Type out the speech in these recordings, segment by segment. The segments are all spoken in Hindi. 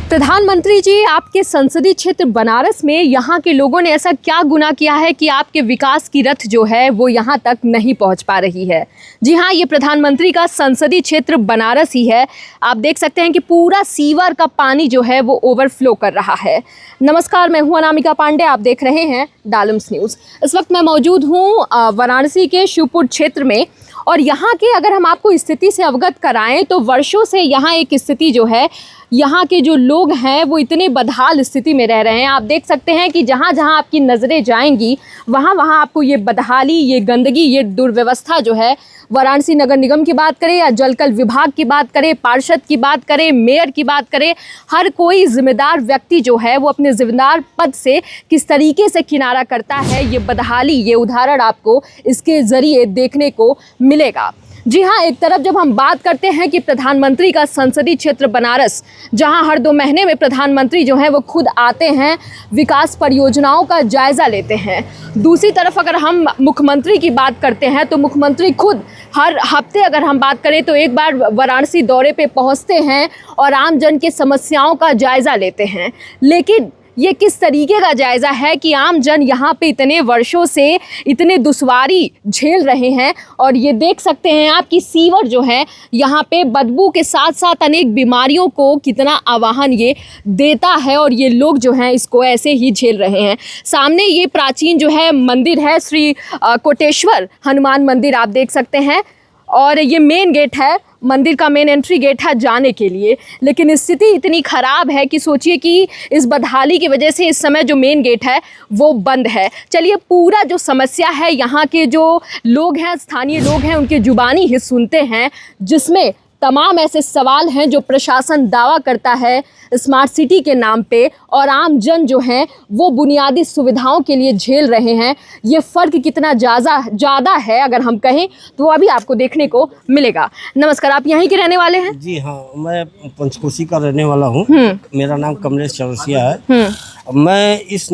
प्रधानमंत्री जी, आपके संसदीय क्षेत्र बनारस में यहाँ के लोगों ने ऐसा क्या गुनाह किया है कि आपके विकास की रथ जो है वो यहाँ तक नहीं पहुँच पा रही है। जी हाँ, ये प्रधानमंत्री का संसदीय क्षेत्र बनारस ही है। आप देख सकते हैं कि पूरा सीवर का पानी जो है वो ओवरफ्लो कर रहा है। नमस्कार, मैं हूँ अनामिका पांडे, आप देख रहे हैं डालम्स न्यूज़। इस वक्त मैं मौजूद हूँ वाराणसी के शिवपुर क्षेत्र में, और यहाँ के अगर हम आपको स्थिति से अवगत कराएं तो वर्षों से यहाँ एक स्थिति जो है, यहाँ के जो लोग हैं वो इतने बदहाल स्थिति में रह रहे हैं। आप देख सकते हैं कि जहाँ जहाँ आपकी नज़रें जाएंगी वहाँ वहाँ आपको ये बदहाली, ये गंदगी, ये दुर्व्यवस्था जो है, वाराणसी नगर निगम की बात करें या जलकल विभाग की बात करें, पार्षद की बात करें, मेयर की बात करें, हर कोई जिम्मेदार व्यक्ति जो है वो अपने जिम्मेदार पद से किस तरीके से किनारा करता है, ये बदहाली, ये उदाहरण आपको इसके ज़रिए देखने को मिलेगा। जी हाँ, एक तरफ जब हम बात करते हैं कि प्रधानमंत्री का संसदीय क्षेत्र बनारस, जहां हर 2 महीने में प्रधानमंत्री जो हैं वो खुद आते हैं, विकास परियोजनाओं का जायज़ा लेते हैं। दूसरी तरफ अगर हम मुख्यमंत्री की बात करते हैं तो मुख्यमंत्री खुद हर हफ्ते अगर हम बात करें तो एक बार वाराणसी दौरे पे पहुंचते हैं और आम जन की समस्याओं का जायज़ा लेते हैं। लेकिन ये किस तरीके का जायज़ा है कि आम जन यहाँ पे इतने वर्षों से इतने दुश्वारी झेल रहे हैं। और ये देख सकते हैं आप कि सीवर जो है यहाँ पे बदबू के साथ साथ अनेक बीमारियों को कितना आवाहन ये देता है, और ये लोग जो हैं इसको ऐसे ही झेल रहे हैं। सामने ये प्राचीन जो है मंदिर है, श्री कोटेश्वर हनुमान मंदिर, आप देख सकते हैं, और ये मेन गेट है, मंदिर का मेन एंट्री गेट है जाने के लिए। लेकिन स्थिति इतनी ख़राब है कि सोचिए कि इस बदहाली की वजह से इस समय जो मेन गेट है वो बंद है। चलिए, पूरा जो समस्या है यहाँ के जो लोग हैं, स्थानीय लोग हैं, उनकी जुबानी ही सुनते हैं, जिसमें तमाम ऐसे सवाल हैं जो प्रशासन दावा करता है स्मार्ट सिटी के नाम पे, और आम जन जो हैं वो बुनियादी सुविधाओं के लिए झेल रहे हैं। ये फ़र्क कितना ज़्यादा है अगर हम कहें तो वो अभी आपको देखने को मिलेगा। नमस्कार, आप यहीं के रहने वाले हैं? जी हाँ, मैं पंचकोशी का रहने वाला हूँ। मेरा नाम कमलेश चौरसिया है। मैं इस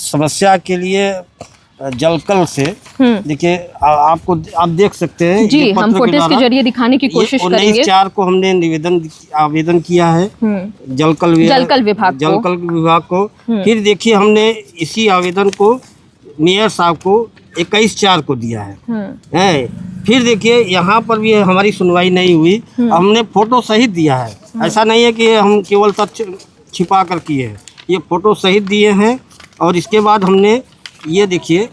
समस्या के लिए जलकल से, देखिए आप देख सकते हैं जी, हम फोटोज के जरिए दिखाने की कोशिश करेंगे। 19/4 को हमने आवेदन किया है जलकल विभाग को। फिर देखिए हमने इसी आवेदन को मेयर साहब को 21/4 को दिया है। फिर देखिए यहाँ पर भी हमारी सुनवाई नहीं हुई। हमने फोटो सहित दिया है, ऐसा नहीं है कि हम केवल तथ्य छिपा कर किए हैं, ये फोटो सहित दिए हैं। और इसके बाद हमने ये देखिए,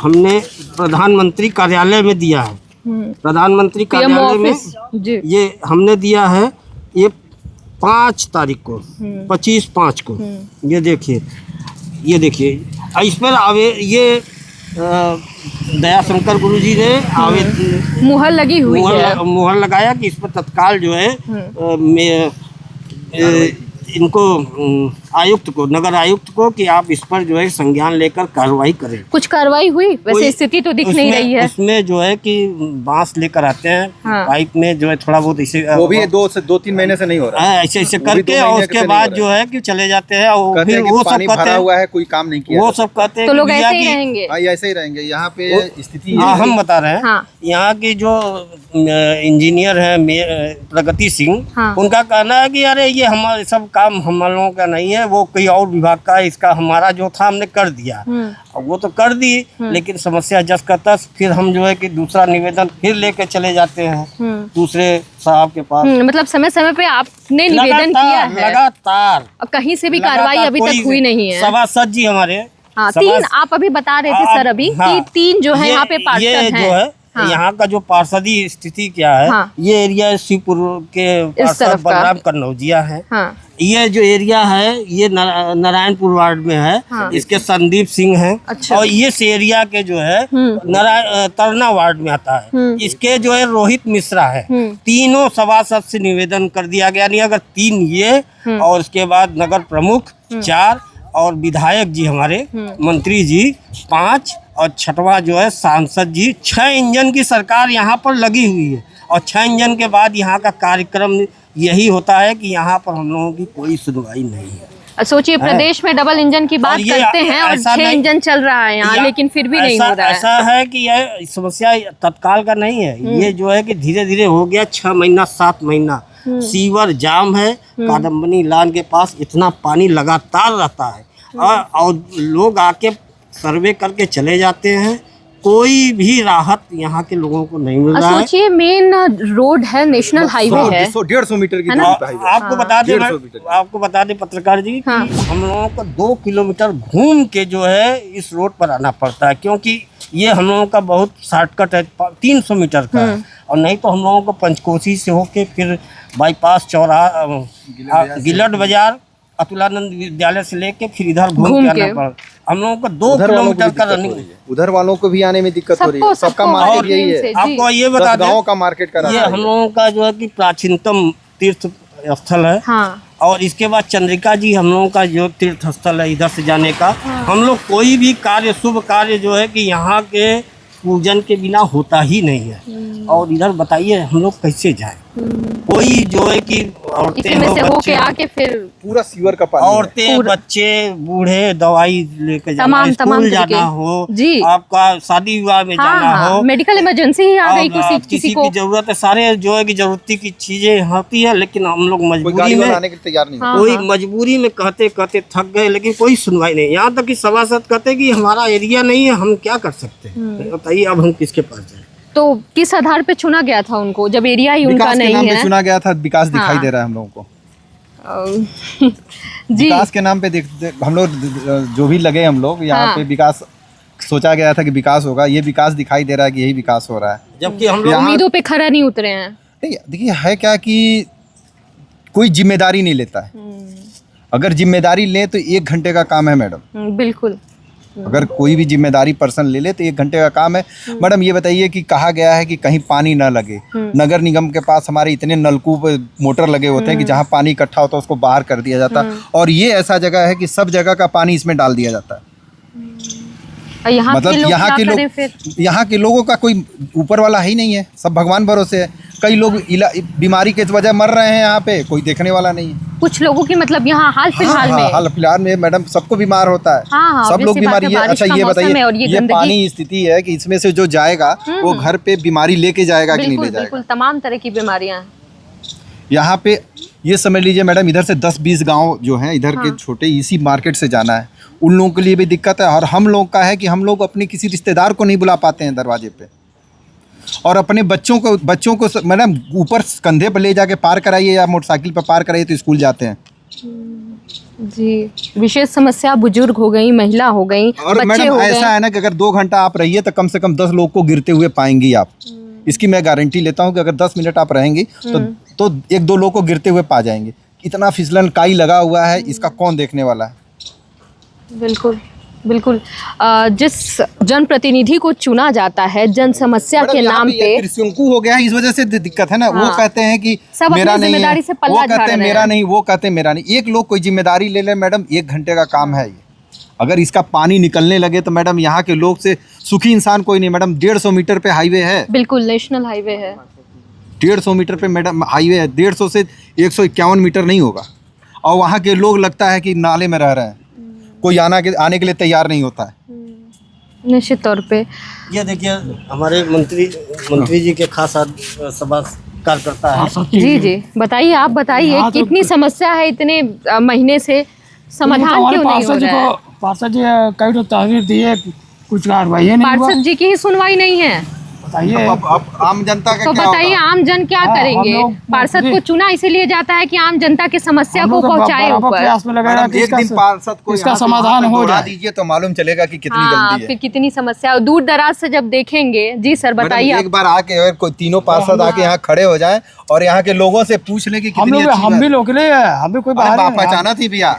हमने प्रधानमंत्री कार्यालय में दिया है, प्रधानमंत्री कार्यालय में ये हमने दिया है, ये 5 तारीख को, 25/5 को। ये देखिए इस पर ये दयाशंकर गुरु जी ने मुहर लगी हुई है, मुहर लगाया कि इस पर तत्काल जो है इनको आयुक्त को, नगर आयुक्त को, कि आप इस पर जो है संज्ञान लेकर कार्रवाई करें। कुछ कार्रवाई हुई? वैसे स्थिति तो दिख नहीं रही है। उसमें जो है कि बांस लेकर आते हैं, पाइप में जो है थोड़ा बहुत ऐसे, वो भी 2-3 महीने से नहीं हो रहा है, ऐसे करके, और उसके बाद जो है कि चले जाते हैं, और फिर वो सब कहते हैं हुआ है, कोई काम नहीं किया, वो सब कहते हैं तो लोग ऐसे ही रहेंगे। ऐसे ही रहेंगे। यहाँ पे स्थिति हम बता रहे हैं, यहाँ की जो इंजीनियर है प्रगति सिंह, उनका कहना है कि अरे ये हमारे सब काम हम लोगों का नहीं है, वो कोई और विभाग का है, इसका हमारा जो था हमने कर दिया। और वो तो कर दी, लेकिन समस्या जस का तस, फिर हम जो है कि दूसरा निवेदन फिर लेके चले जाते हैं दूसरे साहब के पास। मतलब समय समय पे आपने निवेदन किया है लगातार, और कहीं से भी कार्रवाई अभी तक हुई नहीं है। सभासद जी हमारे 3 आप अभी बता रहे थे सर अभी कि 3 जो है यहाँ पे पार्षद हैं। यहाँ का जो पार्षदी स्थिति क्या है, ये एरिया शिवपुर के पार्षद बलराम कन्नौजिया है। ये जो एरिया है ये नारायणपुर वार्ड में है, इसके संदीप सिंह हैं। अच्छा। और ये एरिया के जो है तरना वार्ड में आता है, इसके जो है रोहित मिश्रा है। तीनों सभासद से निवेदन कर दिया गया, नहीं अगर 3 ये, और उसके बाद नगर प्रमुख 4, और विधायक जी हमारे मंत्री जी 5, और 6वां जो है सांसद जी। 6 इंजन की सरकार यहाँ पर लगी हुई है, और 6 इंजन के बाद यहाँ का कार्यक्रम यही होता है कि यहाँ पर हम लोगों की कोई सुनवाई नहीं है। सोचिए, प्रदेश में डबल इंजन की बात करते हैं और 6 इंजन चल रहा है यहाँ, लेकिन फिर भी नहीं हो रहा है। ऐसा है कि यह समस्या तत्काल का नहीं है, ये जो है कि धीरे धीरे हो गया 6 महीना 7 महीना। सीवर जाम है, कादम्बनी लान के पास इतना पानी लगातार रहता है और लोग आके सर्वे करके चले जाते हैं, कोई भी राहत यहाँ के लोगों को नहीं मिल रहा है। सोचिए मेन रोड है, नेशनल हाईवे है, 150 मीटर की है ना? दूरी पे हाईवे। आपको बता दें पत्रकार जी कि हम लोगों को 2 किलोमीटर घूम के जो है इस रोड पर आना पड़ता है, क्योंकि ये हम लोगों का बहुत शॉर्टकट है, 300 मीटर का है। और नहीं तो हम लोगों को पंचकोशी से होके फिर बाईपास चौराहा गिलट बाजार अतुलानंद विद्यालय से लेके फिर इधर घूम के आना पड़ा। हम लोगों को 2 किलोमीटर का रनिंग, उधर वालों को भी आने में दिक्कत हो रही है। सबका मार्केट यही है। आपको ये बता दें, गाँव का मार्केट का ये हम लोगों का जो है कि प्राचीनतम तीर्थ स्थल है। और इसके बाद चंद्रिका जी हम लोगों का जो तीर्थ स्थल है इधर से जाने का। हम लोग कोई भी कार्य, शुभ कार्य जो है कि यहाँ के पूजन के बिना होता ही नहीं है। और इधर बताइए हम लोग कैसे जाए? कोई जो है कि औरतें आके फिर पूरा सीवर का पानी, औरतें बच्चे बूढ़े दवाई लेके जाना, स्कूल जाना हो, आपका शादी विवाह में जाना हो, मेडिकल इमरजेंसी ही आ गई किसी को की जरूरत है, सारे जो है कि जरूरत की चीजें होती है। लेकिन हम लोग मजबूरी में आने के तैयार नहीं, कोई मजबूरी में कहते कहते थक गए, लेकिन कोई सुनवाई नहीं। यहाँ तक कि सभासद कहते कि हमारा एरिया नहीं है, हम क्या कर सकते हैं, बताइए अब हम किसके पास जाए? तो किस आधार पे चुना गया था उनको, जब एरिया ही उनका नहीं है? चुना गया था, विकास दिखाई दे रहा है हम लोगों को। जी, विकास के नाम पे हम लोग जो भी लगे, हम लोग यहाँ पे विकास सोचा गया था कि विकास होगा, ये विकास दिखाई दे रहा है कि यही विकास हो रहा है, जबकि हम लोग उम्मीदों पे खरा नहीं उतरे हैं। देखिए है क्या कि कोई जिम्मेदारी नहीं लेता है। अगर जिम्मेदारी ले तो 1 घंटे का काम है मैडम। बिल्कुल, अगर कोई भी जिम्मेदारी पर्सन ले ले तो 1 घंटे का काम है। मैडम ये बताइए कि कहा गया है कि कहीं पानी ना लगे। नगर निगम के पास हमारे इतने नलकूप मोटर लगे होते हैं कि जहाँ पानी इकट्ठा होता है उसको बाहर कर दिया जाता है, और ये ऐसा जगह है कि सब जगह का पानी इसमें डाल दिया जाता है। मतलब यहाँ के लोगों का कोई ऊपर वाला ही नहीं है, सब भगवान भरोसे है। कई लोग बीमारी के वजह मर रहे हैं, यहाँ पे कोई देखने वाला नहीं है। कुछ लोगों की मतलब यहाँ हाल फिलहाल में मैडम सबको बीमार होता है। सब लोग बीमारी है। अच्छा ये बताइए, ये पानी स्थिति है कि इसमें से जो जाएगा वो घर पे बीमारी लेके जाएगा कि नहीं ले जाएगा? बिल्कुल, तमाम तरह की बीमारियां हैं यहाँ पे। ये समझ लीजिए मैडम, इधर से 10-20 गाँव जो है इधर के छोटे, इसी मार्केट से जाना है, उन लोगों के लिए भी दिक्कत है। और हम लोग का है कि हम लोग अपने किसी रिश्तेदार को नहीं बुला पाते हैं दरवाजे पे, और अपने बच्चों को मैडम ऊपर कंधे पर ले जाके पार कराइए या मोटरसाइकिल पर पार कराइए तो स्कूल जाते हैं। जी, विशेष समस्या बुजुर्ग हो गई, महिला हो गई, और मैडम ऐसा है ना कि अगर 2 घंटा आप रहिए तो कम से कम 10 लोग को गिरते हुए पाएंगी आप। इसकी मैं गारंटी लेता हूँ कि अगर 10 मिनट आप रहेंगी तो 1-2 लोग को गिरते हुए पा जाएंगे। इतना फिसलन काई लगा हुआ है, इसका कौन देखने वाला है? बिल्कुल बिल्कुल। जिस जनप्रतिनिधि को चुना जाता है जन समस्या के नाम पे, त्रिशंकु हो गया है, इस वजह से दिक्कत है ना। वो कहते हैं कि मेरा नहीं है, वो कहते हैं मेरा नहीं, वो कहते हैं मेरा नहीं। एक लोग कोई जिम्मेदारी ले ले मैडम, 1 घंटे का काम है ये। अगर इसका पानी निकलने लगे तो मैडम यहाँ के लोग से सुखी इंसान कोई नहीं। मैडम 150 मीटर पे हाईवे है, बिल्कुल नेशनल हाईवे है, 150 मीटर पे मैडम हाईवे है। 150 से 151 मीटर नहीं होगा, और वहाँ के लोग लगता है कि नाले में रह रहे हैं, कोई आने के लिए तैयार नहीं होता है। निश्चित तौर पे ये देखिए हमारे मंत्री जी के खास सभा कार्यकर्ता है। जी बताइए, आप बताइए कितनी समस्या है इतने महीने से, समाधान क्यों नहीं हो रहा है? पार्षद जी कई तो तहरीर दिए, कुछ कार्रवाई नहीं हुआ। पार्षद जी की ही सुनवाई नहीं है। बताइए अब आम जनता का तो क्या बताइए, आम जन क्या करेंगे? पार्षद को चुना इसीलिए जाता है कि आम जनता की समस्या को पहुंचाए ऊपर। एक दिन पार्षद को इसका समाधान हो जाए दीजिए तो मालूम चलेगा कि कितनी गलती है, फिर कितनी समस्या। दूर दराज से जब देखेंगे। जी सर बताइए। एक बार आके अगर कोई तीनों पार्षद आके यहाँ खड़े हो जाए और यहाँ के लोगों से पूछ ले कि कितनी अच्छी हम भी लोकले हैं, हम भी कोई बाहर नहीं पहचाना थी भैया,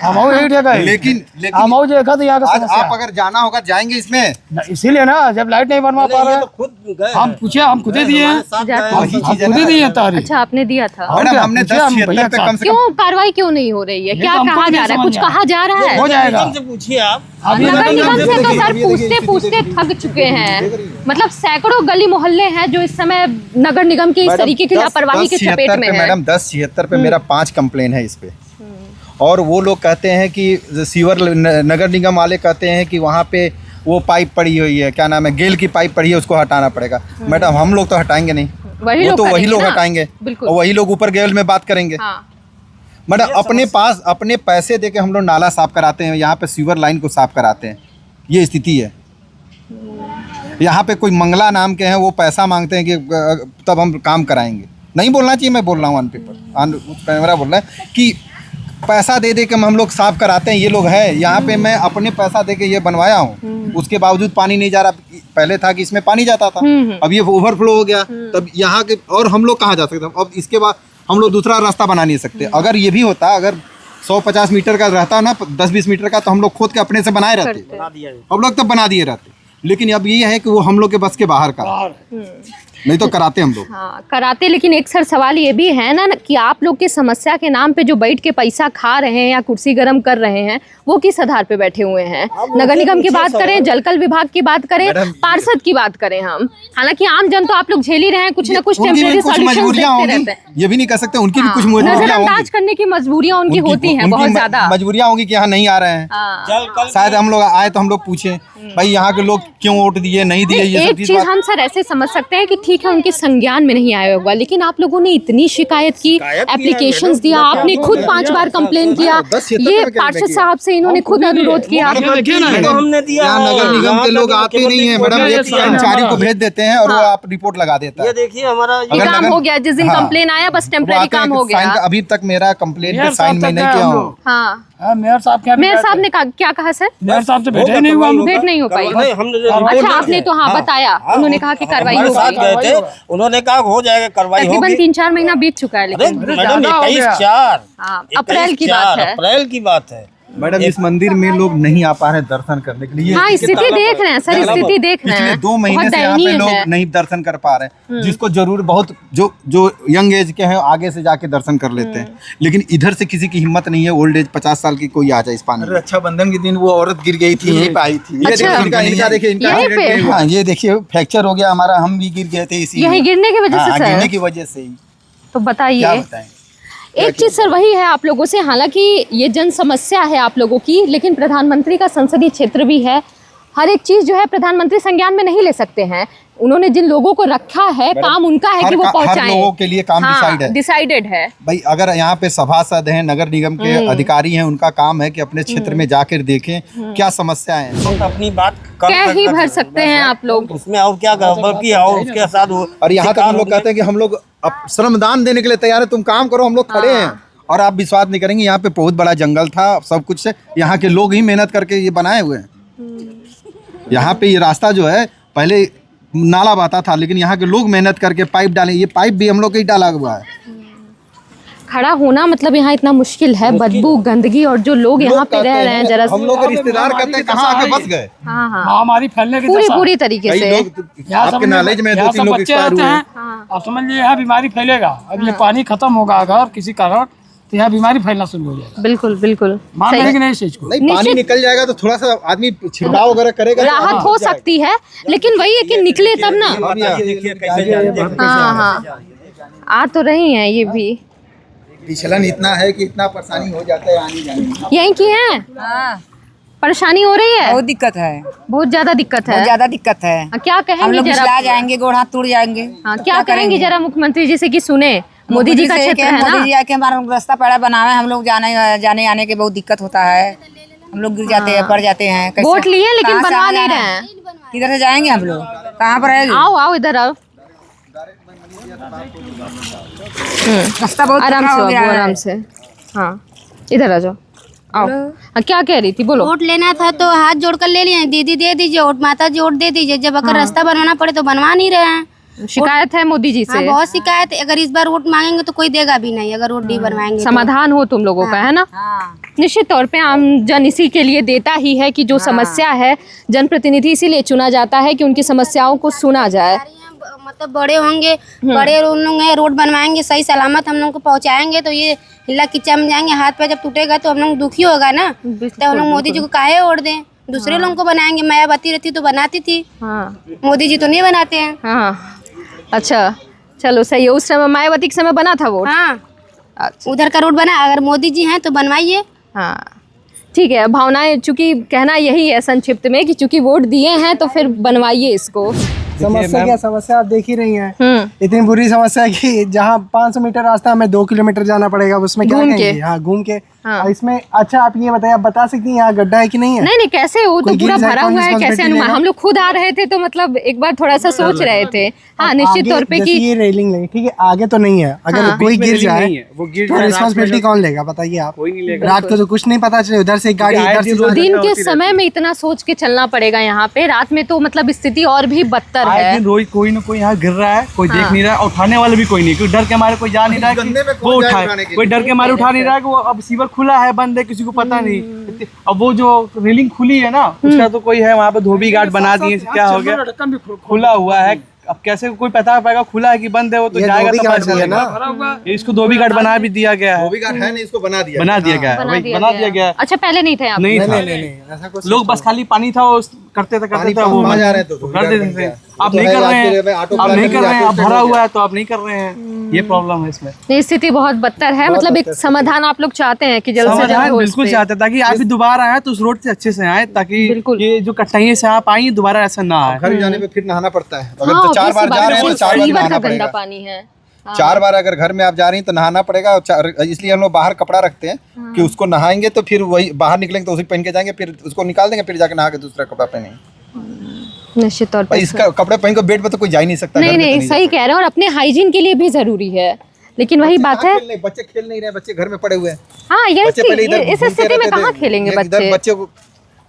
लेकिन आप अगर जाना होगा जाएंगे इसमें, इसीलिए ना जब लाइट नहीं बनवा पा रहे हम पूछे, हम खुद ही दिए, खुद ही दिए तारीख। अच्छा आपने दिया था? मैडम हमने 10-76 पे कम से क्यों कार्रवाई क्यों नहीं हो रही है? क्या कहा जा रहा है? कुछ कहा जा रहा है? हो जाएगा, पूछिए आप। नगर निगम से तो सर पूछते पूछते थक चुके हैं। मतलब सैकड़ों गली मोहल्ले हैं जो इस समय नगर निगम की इस तरीके की लापरवाही के चपेट में है। मैडम 1076 पे मेरा 5 कंप्लेन है इस पे, और वो लोग कहते हैं कि सीवर नगर निगम वाले कहते हैं कि वहाँ पे वो पाइप पड़ी हुई है, क्या नाम है, गेल की पाइप पड़ी है, उसको हटाना पड़ेगा। मैडम हम लोग तो हटाएंगे नहीं, वही वो लोग तो वही करेंगे लोग ना। हटाएंगे बिल्कुल। और वही लोग ऊपर लेवल में बात करेंगे। हाँ। मैडम अपने पास अपने पैसे दे के हम लोग नाला साफ कराते हैं, यहाँ पे सीवर लाइन को साफ कराते हैं, ये स्थिति है। यहाँ पे कोई मंगला नाम के हैं, वो पैसा मांगते हैं कि तब हम काम कराएंगे। नहीं बोलना चाहिए, मैं बोल रहा हूँ ऑन पेपर, ऑन कैमरा बोल रहा है कि पैसा दे दे के हम लोग साफ कराते हैं, ये लोग है। यहाँ पे मैं अपने पैसा दे के ये बनवाया हूँ, उसके बावजूद पानी नहीं जा रहा। पहले था कि इसमें पानी जाता था, अब ये ओवरफ्लो हो गया, तब यहाँ के और हम लोग कहाँ जा सकते हैं। अब इसके बाद हम लोग दूसरा रास्ता बना नहीं सकते। अगर ये भी होता, अगर 150 मीटर का रहता ना, 10-20 मीटर का, तो हम लोग खुद के अपने से बनाए रहते, हम लोग तब बना दिए रहते। लेकिन अब ये है कि वो हम लोग के बस के बाहर का, नहीं तो कराते हम लोग। हाँ कराते, लेकिन एक सर सवाल ये भी है ना कि आप लोग की समस्या के नाम पे जो बैठ के पैसा खा रहे हैं या कुर्सी गर्म कर रहे हैं, वो किस आधार पे बैठे हुए हैं? नगर निगम की बात करें, जलकल विभाग की बात करें, पार्षद की बात करें हम, हालांकि आम जन तो आप लोग झेल ही रहे हैं, कुछ ना कुछ टेम्परेरी सॉल्यूशन देखते रहते हैं। ये भी नहीं कह सकते, उनकी भी कुछ मजबूरियां नजरअंदाज होंगी, करने की मजबूरियां उनकी होती हैं बहुत ज्यादा। मजबूरियां होंगी कि यहाँ नहीं आ रहे हैं। शायद हम लोग आए तो हम लोग पूछे भाई यहाँ के लोग क्यों वोट दिए, नहीं दिए। ये एक चीज हम सर ऐसे समझ सकते हैं कि ठीक है उनके संज्ञान में नहीं आया होगा, लेकिन आप लोगों ने इतनी शिकायत की, एप्लीकेशंस दिया, आपने खुद 5 बार कंप्लेन किया, ये पार्षद साहब से इन्होंने खुद अनुरोध किया। हमने दिया। यहाँ नगर निगम के लोग आते नहीं है मैडम, एक कर्मचारी को भेज देते हैं और वो आप रिपोर्ट लगा देता है। ये देखिए हमारा ये काम हो गया, जिस दिन कंप्लेन आया बस टेम्परेरी काम हो गया। अभी तक मेरा कंप्लेन पे साइन मैं नहीं किया हूँ। हाँ मेयर साहब ने क्या कहा सर? मेयर साहब से भेटे नहीं हुआ, भेंट नहीं हो पाई। अच्छा आपने तो हाँ बताया, उन्होंने कहा कि कार्रवाई हमारे हो साथ गई। गए थे, उन्होंने कहा हो जाएगा, कार्रवाई होगी। तकरीबन 3-4 महीना बीत चुका है, लेकिन मैडम 21/4 हाँ, अप्रैल की बात है। अप्रैल की बात है मैडम। इस मंदिर में लोग नहीं आ पा रहे दर्शन करने के लिए। हाँ स्थिति देख रहे हैं सर, स्थिति देख रहे पिछले हैं। 2 महीने से यहाँ पे लोग नहीं दर्शन कर पा रहे हैं, जिसको जरूर बहुत जो यंग एज के हैं आगे से जाके दर्शन कर लेते हैं, लेकिन इधर से किसी की हिम्मत नहीं है। ओल्ड एज 50 साल की कोई आ जाए इस पानी में। रक्षाबंधन के दिन वो औरत गिर गई थी, यहीं पे आई थी। ये देखिए इनका, हाँ ये देखिए फ्रैक्चर हो गया हमारा, हम भी गिर गए थे इसी यही गिरने की वजह से सर? गिरने की वजह से ही। तो बताइए, क्या बताएं? एक चीज सर वही है आप लोगों से, हालांकि ये जन समस्या है आप लोगों की, लेकिन प्रधानमंत्री का संसदीय क्षेत्र भी है। हर एक चीज जो है प्रधानमंत्री संज्ञान में नहीं ले सकते हैं। उन्होंने जिन लोगों को रखा है, काम उनका है कि वो पहुंचाएं। हर लोगों के लिए काम डिसाइडेड है भाई। अगर यहाँ पे सभासद हैं, नगर निगम के अधिकारी हैं, उनका काम है कि अपने क्षेत्र में जाकर देखें क्या समस्या है। अपनी बात क्या ही भर सकते हैं आप लोग उसमें, और क्या बल्कि और उसके साथ। और यहाँ तक हम लोग कहते हैं कि हम लोग श्रमदान देने के लिए तैयार है, तुम काम करो, हम लोग खड़े हैं। और आप विश्वास नहीं करेंगे, यहाँ पे बहुत बड़ा जंगल था, सब कुछ है, यहाँ के लोग ही मेहनत करके ये बनाए हुए हैं। यहाँ पे ये रास्ता जो है पहले नाला बहता था, लेकिन यहाँ के लोग मेहनत करके पाइप डाले। ये पाइप भी हम लोग ही डाला हुआ है। खड़ा होना मतलब यहाँ इतना मुश्किल है, बदबू गंदगी, और जो लोग यहाँ पे रह रहे हैं जरा हम लोग रिश्तेदार कहते हैं कहाँ आके बस गए। हाँ हाँ महामारी फैलने की पूरी तरीके से। आपके नॉलेज में 2-3 लोग एक्सपायर हुए हैं। आप समझ लीजिए यहाँ बीमारी फैलेगा। अब ये पानी खत्म होगा अगर किसी कारण, तो यहाँ बीमारी फैलना शुरू हो जाएगा। बिल्कुल बिल्कुल मान रहे कि नहीं इस चीज को? नहीं, पानी निकल जाएगा तो थोड़ा सा आदमी छिड़काव वगैरह करेगा, राहत हो सकती है, लेकिन वही है कि निकले तब ना। हाँ हाँ आ तो रही हैं ये भी। फिसलन इतना है कि इतना परेशानी हो जाता है आने जाने में। यहीं की है परेशानी हो रही है, बहुत दिक्कत है, बहुत ज्यादा दिक्कत है, बहुत ज्यादा दिक्कत है। क्या हम कहेंगे लोग जरा? फिसला जाएंगे, गोड़ हाथ टूट जाएंगे। हाँ क्या करेंगे जरा मुख्यमंत्री जी से कि सुने, मोदी जी का क्षेत्र है ना। मोदी जी आके हमारा रास्ता पैड़ा बनावे, हम लोग जाने आने के बहुत दिक्कत होता है। हम लोग गिर जाते हैं, पड़ जाते हैं। वोट लिए लेकिन बनवा नहीं रहे हैं। किधर से जाएंगे हम लोग, कहाँ पर रहेंगे? आओ आओ इधर आओ, रास्ता बहुत आराम खराब से हो गया आओ, है। आराम से। हाँ इधर आ जाओ, आओ। हाँ, क्या कह रही थी, बोलो। वोट लेना था तो हाथ जोड़कर ले लिए, दीदी दे दीजिए वोट, माता जी वोट दे दीजिए। जब अगर रास्ता बनवाना पड़े तो बनवा नहीं रहे हैं। शिकायत है मोदी जी हाँ से? बहुत शिकायत है। अगर इस बार वोट मांगेंगे तो कोई देगा भी नहीं, अगर वोट नहीं बनवाएंगे तो। समाधान हो तुम लोगों का, है ना? निश्चित तौर पे आम जन इसी के लिए देता ही है कि जो समस्या है, जनप्रतिनिधि इसीलिए चुना जाता है कि उनकी समस्याओं को सुना जाए। मतलब बड़े होंगे, बड़े उन लोग हैं, रोड बनवाएंगे, सही सलामत हम लोग को पहुंचाएंगे, तो ये हिला किच्चा में जाएंगे। हाथ पे जब टूटेगा तो हम लोग दुखी होगा ना, तो हम लोग मोदी जी को काहे वोट दें? दूसरे लोगों को बनाएंगे। मायावती रहती तो बनाती थी, मोदी जी तो नहीं बनाते हैं। हाँ अच्छा चलो सही है, उस समय मायावती के समय बना था वोट। हाँ अच्छा उधर का रोड बना, अगर मोदी जी हैं तो बनवाइए। हाँ ठीक है, भावनाएं चूंकि कहना यही है संक्षिप्त में कि चूंकि वोट दिए हैं तो फिर बनवाइए इसको। समस्या क्या समस्या आप देख ही रही हैं। इतनी बुरी समस्या है कि जहाँ 500 मीटर रास्ता हमें 2 किलोमीटर जाना पड़ेगा, उसमें क्या कहेंगे? हाँ, घूम के। हाँ। इसमें अच्छा आप ये बताइए, आप बता सकती हैं यहाँ गड्ढा है कि नहीं है? नहीं कैसे, वो तो पूरा भरा हुआ है, कैसे अनुमान? हम लोग खुद आ रहे थे तो मतलब एक बार थोड़ा सा सोच रहे थे। हाँ, निश्चित तौर पे कि ये रेलिंग नहीं, ठीक है, आगे तो नहीं है, अगर कोई गिर जाए तो रिस्पॉन्सिबिलिटी कौन लेगा बताइए आप? कोई नहीं लेगा। रात को तो कुछ नहीं पता चले, उधर से गाड़ी दिन के समय में इतना सोच के चलना पड़ेगा यहाँ पे, रात में तो मतलब स्थिति और भी बदतर है। रोज कोई ना कोई यहाँ गिर रहा है, कोई देख नहीं रहा है, उठाने वाला भी कोई नहीं, क्योंकि डर के मारे कोई जा नहीं रहा है वो उठाए, कोई डर के मारे उठा नहीं रहा है कि वो अब सीवर खुला है, बंद है, किसी को पता नहीं। अब वो जो रेलिंग खुली है ना, उसका तो कोई है वहाँ पे धोबी घाट बना दिए, क्या हो गया, खुला हुआ है। अब कैसे कोई पता पाएगा खुला है कि बंद है? वो तो जाएगा तो पता चलेगा। इसको धोबी घाट बना भी दिया गया है, धोबी घाट है नहीं, इसको बना दिया गया है, बना दिया गया है। अच्छा, पहले नहीं था? नहीं था, लोग बस खाली पानी था करते थे वो जा रहे थे तो कर देते थे। आप नहीं कर रहे हैं, आप नहीं कर रहे हैं, आप भरा हुआ है तो आप नहीं कर रहे हैं, ये प्रॉब्लम है इसमें। स्थिति बहुत बदतर है, मतलब एक समाधान आप लोग चाहते हैं कि जल्द से जल्द हो? बिल्कुल चाहते हैं, ताकि आप भी दोबारा आए तो उस रोड से अच्छे से आए, ताकि ये जो कठिनाइयों से आप आई दोबारा ऐसा ना आए। घर जाने पे फिर नहाना पड़ता है, अगर तो 4 बार जा रहे हैं तो 4 बार नहाना पड़ेगा। पानी है 4 बार अगर घर में आप जा रही हैं तो नहाना पड़ेगा, इसलिए हम लोग बाहर कपड़ा रखते हैं कि उसको नहाएंगे तो फिर वही बाहर निकलेंगे तो उसी पहन के जाएंगे, फिर उसको निकाल देंगे, फिर जाके नहा के दूसरा कपड़ा पहनेंगे। निश्चित तौर पर इसका कपड़े पहन के बेड पे तो कोई जा ही नहीं सकता। नहीं सही कह रहे हैं, और अपने हाइजीन के लिए भी जरूरी है, लेकिन वही बात है बच्चे खेल नहीं रहे, बच्चे घर में पड़े हुए हैं। हाँ, ये इस स्थिति में कहाँ खेलेंगे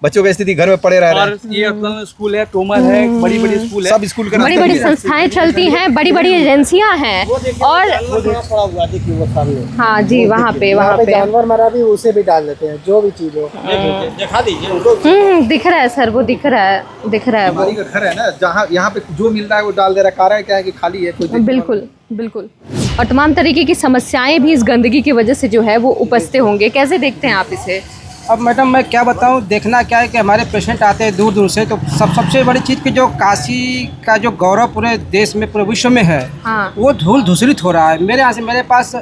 बच्चों की स्थिति घर में पड़े रह रहे हैं। और ये अपना स्कूल है, तोमर है, बड़ी स्कूल है, सब स्कूल के बड़ी बड़ी संस्थाएं चलती हैं, बड़ी बड़ी एजेंसियां हैं, और हाँ जी, वहाँ पे जानवर मरा भी उसे भी डाल देते हैं, जो भी चीज हो। दिखा दीजिए। दिख रहा है सर, वो दिख रहा है वो घर है ना, जहाँ यहाँ पे जो मिल रहा है वो डाल दे रहा है। कारण क्या है कि खाली है, कोई बिल्कुल। और तमाम तरीके की समस्याएं भी इस गंदगी की वजह से जो है वो उपजते होंगे। कैसे देखते हैं आप इसे? अब मैडम मैं क्या बताऊं, देखना क्या है कि हमारे पेशेंट आते हैं दूर दूर से, तो सबसे बड़ी चीज़ कि जो काशी का जो गौरव पूरे देश में, पूरे विश्व में है, हाँ। वो धूल धूसरित हो रहा है। मेरे पास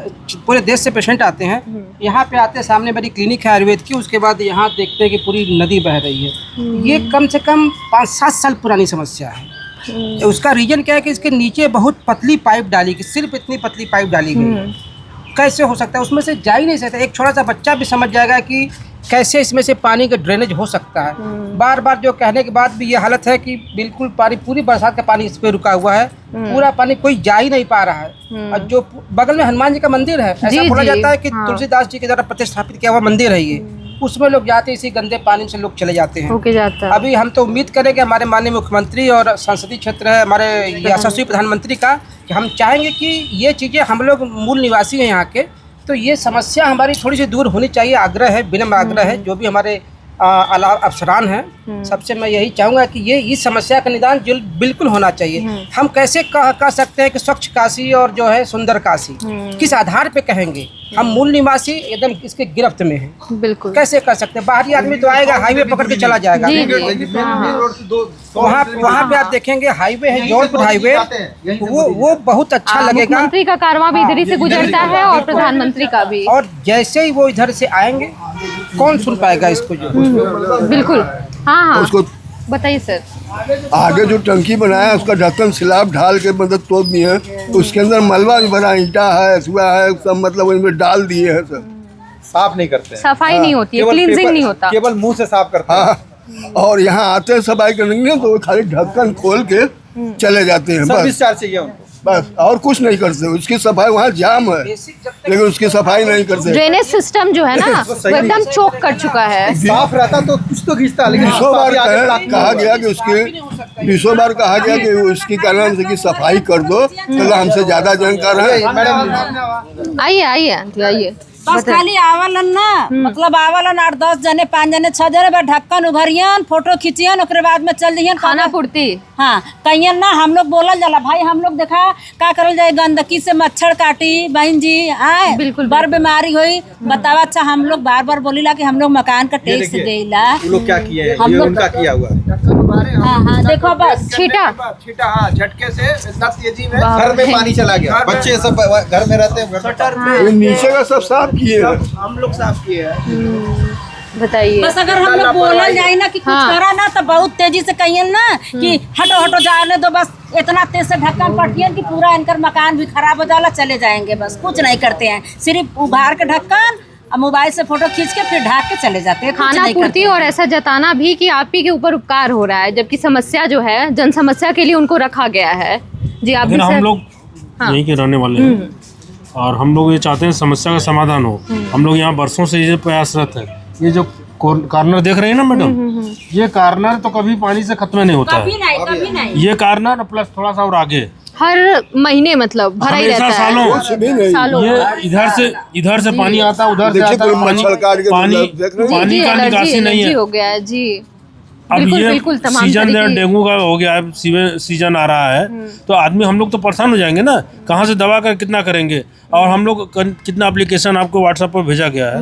पूरे देश से पेशेंट आते हैं, यहाँ पे आते हैं, सामने मेरी क्लिनिक है आयुर्वेद की, उसके बाद यहाँ देखते हैं कि पूरी नदी बह रही है। ये कम से कम 5-7 साल पुरानी समस्या है। उसका रीजन क्या है कि इसके नीचे बहुत पतली पाइप डाली गई, सिर्फ इतनी पतली पाइप डाली गई। कैसे हो सकता है? उसमें से जा ही नहीं सकता। एक छोटा सा बच्चा भी समझ जाएगा कि कैसे इसमें से पानी का ड्रेनेज हो सकता है। बार बार जो कहने के बाद भी ये हालत है कि बिल्कुल पानी, पूरी बरसात का पानी इस पे रुका हुआ है, पूरा पानी कोई जा ही नहीं पा रहा है। और जो बगल में हनुमान जी का मंदिर है, ऐसा बोला जाता है कि तुलसीदास जी के द्वारा प्रतिष्ठापित किया हुआ मंदिर है ये, उसमें लोग जाते हैं, इसी गंदे पानी से लोग चले जाते हैं। अभी हम तो उम्मीद करें कि हमारे माननीय मुख्यमंत्री और संसदीय क्षेत्र है हमारे यशस्वी प्रधानमंत्री का, कि हम चाहेंगे कि ये चीज़ें, हम लोग मूल निवासी हैं यहाँ के, तो ये समस्या हमारी थोड़ी सी दूर होनी चाहिए। आग्रह है, विनम्र आग्रह है, जो भी हमारे अफसरान हैं, सबसे मैं यही चाहूँगा कि ये इस समस्या का निदान बिल्कुल होना चाहिए। हम कैसे कह सकते हैं कि स्वच्छ काशी और जो है सुंदर काशी, किस आधार पे कहेंगे? हम मूल निवासी एकदम इसके गिरफ्त में हैं, बिल्कुल कैसे कर सकते हैं? बाहरी आदमी तो आएगा, हाईवे पकड़ के चला जाएगा। वहाँ पे आप देखेंगे हाईवे है, जौनपुर हाईवे, वो बहुत अच्छा लगेगा। मुख्यमंत्री का कारवां भी इधर ही से गुजरता है और प्रधानमंत्री का भी, और जैसे ही वो इधर से आएंगे, कौन सुन पाएगा इसको? जो बिल्कुल। हाँ उसको बताइए सर। आगे जो टंकी बनाया है उसका ढक्कन स्लैब ढाल के मतलब तोड़ दिए हैं, उसके अंदर मलबा भी भरा, ईंटा है, सुआ है, सब मतलब उनमें डाल दिए हैं सर। साफ नहीं करते, सफाई नहीं होती है, क्लींजिंग नहीं होता, केवल मुंह से साफ करते हैं। और यहाँ आते हैं सफाई करने तो वो खाली ढक्कन खोल के चले जाते हैं, सर्विस चार्ज चाहिए उनको, बस और कुछ नहीं करते। उसकी सफाई, वहाँ जाम है लेकिन उसकी सफाई नहीं करते। ड्रेनेज सिस्टम जो है ना वो एकदम चोक कर चुका है। साफ रहता तो कुछ तो खींचता, लेकिन 20 बार कहा गया कि उसकी 20 बार कहा गया कि उसकी क्या नाम से कि सफाई कर दो, तो हमसे ज्यादा जानकार है। आइए बस खाली आवलन ना, मतलब आवलन 8-10 जने, 5 जने, 6 जने, ढक्कन उघरियन, फोटो खींचियन, ओकरे बाद में चल दियन खाना पूर्ति। हाँ कहियन ना, हम लोग बोलल जाला भाई, हम लोग देखा का करल जाए, गंदगी से मच्छर काटी बहन जी, आए बिल्कुल बर बीमारी हुई, बतावा। अच्छा हम लोग बार बार बोलीला कि हम लोग मकान का टैक्स देला, लोग क्या किए हैं, हम लोग का किया हुआ। हाँ देखो बस छीटा, हाँ झटके से इतना तेजी में घर में पानी चला गया, बच्चे सब घर में रहते हैं, नीचे का सब साफ किए, हम लोग साफ किए हैं। बताइए। बस अगर हम लोग बोला जाए ना कि कुछ करा ना तो बहुत तेजी से कहिए ना कि हटो हटो जाने दो, बस इतना तेज से ढक्कन पटिए कि पूरा इनकर मकान भी खराब हो जाला, चले जाएंगे। बस कुछ नहीं करते हैं, सिर्फ उभार के ढक्कन और मोबाइल से फोटो खींच के फिर ढाक के चले जाते हैं। खाना पूर्ति और ऐसा जताना भी कि आप ही के ऊपर उपकार हो रहा है, जबकि समस्या जो है जन समस्या के लिए उनको रखा गया है। जी आप भी हम लोग यहीं के रहने वाले हैं और हम लोग ये चाहते हैं समस्या का समाधान हो। हम लोग यहाँ बरसों से ये प्रयासरत है। ये जो कॉर्नर देख रहे हैं ना मैडम, ये कॉर्नर तो कभी पानी से खत्म नहीं होता है। कभी नहीं। ये कॉर्नर प्लस थोड़ा सा और आगे हर महीने मतलब भरा ही रहता है। सालों ये इधर से पानी आता है, उधर से आता है, पानी का निकासी नहीं है। हो गया है जी। अब बिल्कुल, ये बिल्कुल, तमाम सीजन तरीके- डेंगू का हो गया है, सीजन आ रहा है, तो आदमी हम लोग तो परेशान हो जाएंगे ना, कहाँ से दवा कर कितना करेंगे। और हम लोग कितना एप्लीकेशन आपको व्हाट्सएप पर भेजा गया है,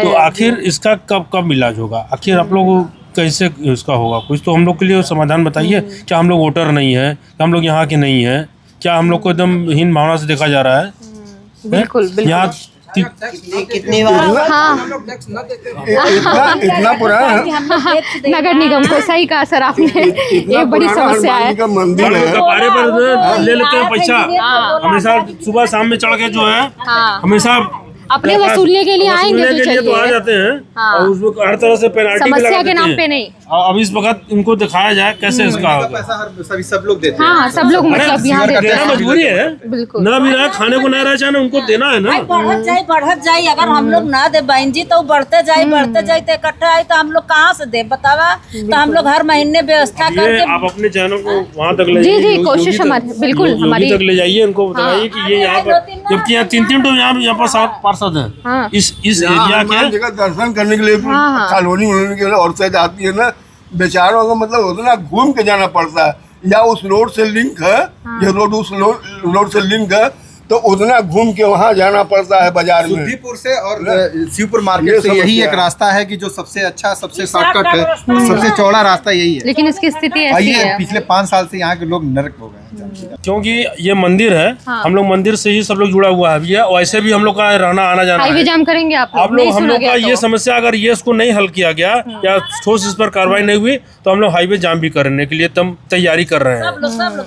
तो आखिर इसका कब इलाज होगा, आखिर आप लोग कैसे इसका होगा। कुछ तो हम लोग के लिए समाधान बताइए। क्या हम लोग वोटर नहीं है, क्या हम लोग यहाँ के नहीं है, क्या हम लोग को एकदम हीन भावना से देखा जा रहा है। बिल्कुल यहाँ कितनी बार इतना पुराना नगर निगम को सही कहा सर आपने, एक बड़ी समस्या है। का मंदिर है, कपारे पर ले लेते हैं पैसा हमेशा, सुबह शाम में चढ़ के जो है हमेशा अपने वसूलने के लिए आएंगे तो चलिए, तो आ जाते हैं और उसमें हर तरह से पेनल्टी भी समस्या लगा के देते नाम हैं। पे नहीं। और अब इस वक्त इनको दिखाया जाए कैसे इसका होगा। सभी सब लोग देते हैं। हाँ सब लोग मतलब यहाँ देते देना हैं। मजबूरी है, बिल्कुल। ना भी रहा खाने को ना रहा चाहे उनको देना है ना। बढ़त जाए अगर हम लोग ना दे बहन जी तो बढ़ते जाए तो इकट्ठा आए तो हम लोग कहाँ से दे बतावा। तो हम लोग हर महीने व्यवस्था ये करके आप अपने चैनल को वहाँ तक ले जी, जाइए। जी, कोशिश हमारी बिल्कुल हमारी तक ले जाइए, उनको बताइए कि ये यहाँ पर जबकि यहाँ 3 तो यहाँ पर 7 पार्षद हैं इस एरिया के। जगह दर्शन करने के लिए कॉलोनी के लिए और से जाती है ना, बेचारों को मतलब उतना घूम के जाना पड़ता है। या उस रोड से लिंक है, ये रोड उस रोड से लिंक है, तो उतना घूम के वहाँ जाना पड़ता है बाजार में। सुद्दीपुर से और शिवपुर मार्केट से यही एक रास्ता है कि जो सबसे अच्छा, सबसे शॉर्टकट है, सबसे चौड़ा रास्ता यही है। लेकिन इसकी स्थिति ऐसी है, पिछले 5 साल से यहाँ के लोग नरक हो गए हैं। क्योंकि ये मंदिर है, हम लोग मंदिर से ही सब लोग जुड़ा हुआ है भैया। वैसे भी हम लोग का रहना आना जाना हाईवे है। जाम करेंगे आप हम नहीं लोग सुना का गया ये तो। समस्या अगर ये इसको नहीं हल किया गया या ठोस इस पर कार्रवाई नहीं हुई तो हम लोग हाईवे जाम भी करने के लिए तैयारी कर रहे हैं।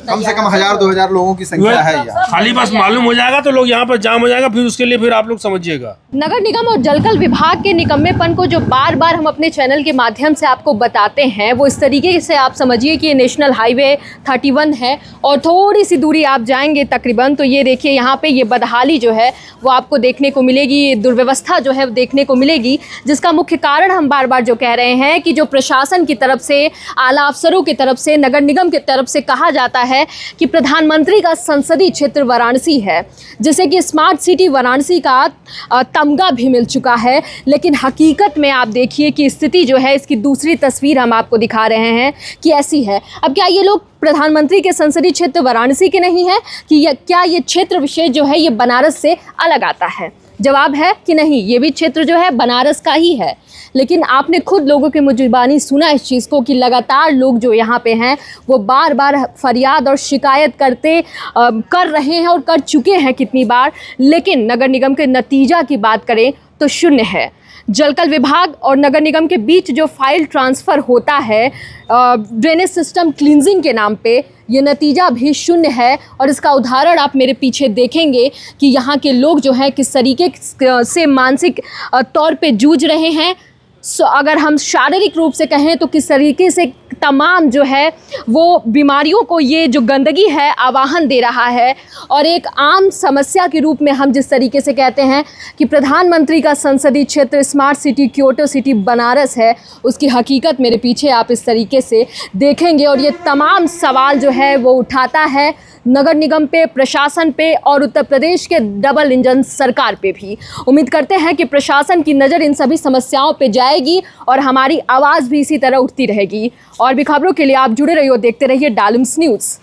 कम से कम 1000-2000 लोगों की संख्या है यहाँ। खाली बस मालूम हो जाएगा तो लोग यहाँ पर जाम हो जाएगा, फिर उसके लिए फिर आप लोग समझिएगा। नगर निगम और जलकल विभाग के निकम्मेपन को जो बार बार हम अपने चैनल के माध्यम से आपको बताते हैं, वो इस तरीके से आप समझिए कि ये नेशनल हाईवे 31 है और थोड़ी सी दूरी आप जाएंगे तकरीबन तो ये देखिए यहाँ पे ये बदहाली जो है वो आपको देखने को मिलेगी, ये दुर्व्यवस्था जो है वो देखने को मिलेगी, जिसका मुख्य कारण हम बार बार जो कह रहे हैं कि जो प्रशासन की तरफ से, आला अफसरों की तरफ से, नगर निगम की तरफ से कहा जाता है कि प्रधानमंत्री का संसदीय क्षेत्र वाराणसी है, जिसे कि स्मार्ट सिटी वाराणसी का तमगा भी मिल चुका है। लेकिन हकीकत में आप देखिए कि स्थिति जो है, इसकी दूसरी तस्वीर हम आपको दिखा रहे हैं कि ऐसी है। अब क्या ये लोग प्रधानमंत्री के संसदीय क्षेत्र वाराणसी के नहीं है कि क्या ये क्षेत्र विशेष जो है ये बनारस से अलग आता है? जवाब है कि नहीं, ये भी क्षेत्र जो है बनारस का ही है। लेकिन आपने खुद लोगों की मुजुबानी सुना इस चीज़ को कि लगातार लोग जो यहाँ पे हैं वो बार बार फरियाद और शिकायत कर रहे हैं और कर चुके हैं कितनी बार। लेकिन नगर निगम के नतीजा की बात करें तो शून्य है। जलकल विभाग और नगर निगम के बीच जो फाइल ट्रांसफ़र होता है ड्रेनेज सिस्टम क्लींजिंग के नाम पे, ये नतीजा भी शून्य है। और इसका उदाहरण आप मेरे पीछे देखेंगे कि यहाँ के लोग जो हैं किस तरीके से मानसिक तौर पे जूझ रहे हैं। अगर हम शारीरिक रूप से कहें तो किस तरीके से तमाम जो है वो बीमारियों को ये जो गंदगी है आवाहन दे रहा है। और एक आम समस्या के रूप में हम जिस तरीके से कहते हैं कि प्रधानमंत्री का संसदीय क्षेत्र smart city Kyoto city Banaras है, उसकी हकीकत मेरे पीछे आप इस तरीके से देखेंगे। और ये तमाम सवाल जो है वो उठाता है नगर निगम पे, प्रशासन पे और उत्तर प्रदेश के डबल इंजन सरकार पे भी। उम्मीद करते हैं कि प्रशासन की नज़र इन सभी समस्याओं पे जाएगी और हमारी आवाज़ भी इसी तरह उठती रहेगी। और भी खबरों के लिए आप जुड़े रहिए, देखते रहिए डालम्स न्यूज़।